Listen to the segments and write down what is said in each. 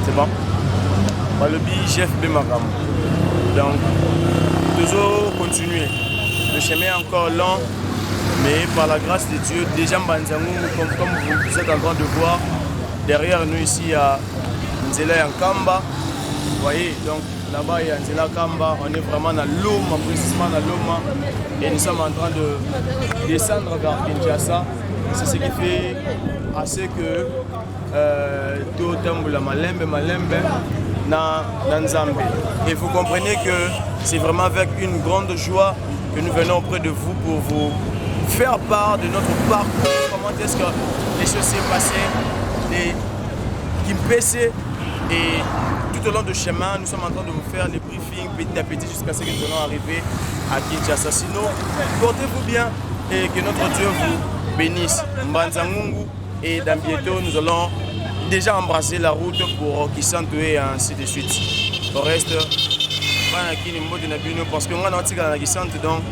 C'est bon. Le chef Bemakam. Donc, toujours continuer. Le chemin est encore long, mais par la grâce de Dieu, déjà Mbanzangou, comme vous êtes en train de voir, derrière nous ici, il y a Nzela Yankamba. Vous voyez, donc là-bas, il y a Nzela Kamba. On est vraiment dans Loma, précisément dans Loma. Et nous sommes en train de descendre vers Kinshasa. C'est ce qui fait assez que tout Tamboula Malembe na Nzambe. Et vous comprenez que c'est vraiment avec une grande joie que nous venons auprès de vous pour vous faire part de notre parcours. Comment est-ce que les choses s'est passées, les Kimpese, et tout au long du chemin, nous sommes en train de vous faire les briefings petit à petit jusqu'à ce que nous allons arriver à Kinshasa. Sinon, portez-vous bien et que notre Dieu vous bénisse. Mbanzangungu, et dans bientôt, nous allons déjà embrasser la route pour Kisanto et ainsi de suite. Au reste, parce que moi, je suis Kisanto, donc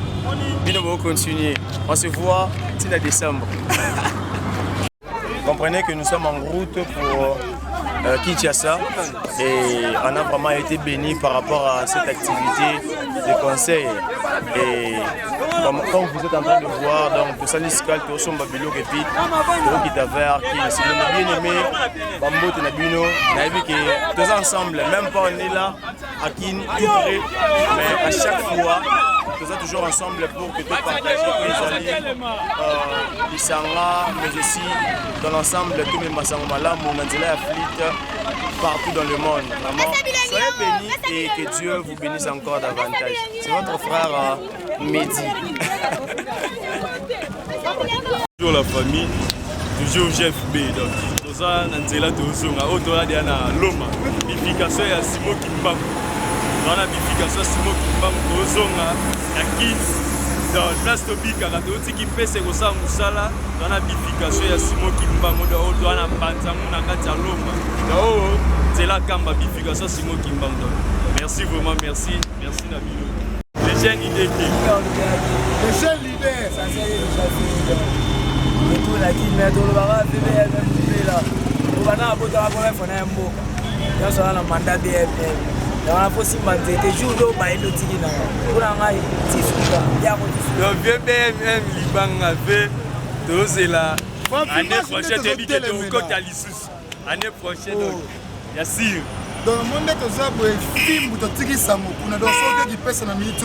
nous allons continuer. On se voit en décembre. Comprenez que nous sommes en route pour Kinshasa et on a vraiment été bénis par rapport à cette activité de conseil. Et comme vous êtes en train de voir, donc tout ça, l'iscal, tout ça, Babilo, et puis tout qui t'avère, qui si nous avons bien aimé, Bambo, tu n'as bien, on a vu que tous ensemble, même pas on est là, à Kin, tout près, mais à chaque fois, nous sommes toujours ensemble pour que tout partager les amis, les Sangha, mais aussi dans l'ensemble, tous les Massangomala, Mounandela, Aflit, partout dans le monde. Vraiment, soyez bénis et que Dieu vous bénisse encore davantage. C'est votre frère Mehdi. Toujours la famille, toujours Jeff B. Donc, nous avons Nzela Tozonga, Otola Diana Loma, bification ya Simo Kimbam. Dans la bification Simo Kimbam, Tozonga, ya Kids. Dans place Tobika, Katoti Kimpese Kosa Musala, dans la bification ya Simo Kimbam, Otola Banzangu Nakati Loma. Donc, Nzela Kamba, bification Simo Kimbam. Merci vraiment, merci Nabilo. Les jeunes idées. Les jeunes leaders. Ça c'est les jeunes. Et tout la qui met tout le bras, BBM, là. On va dans la boîte à la fois, on a un mot. Dans ce là, mandat BBM. Dans la possible mandat, des jours d'eau, bah, il est tiré là. Pour la maille, c'est sûr. Il y a le BBM, Liban avait dosé là. L'année prochaine, tu es au côté à l'issue. L'année prochaine, il y a sûr. Dans le monde, tu as un film où tu as tiré ça, tu as un qui pèse dans la minute.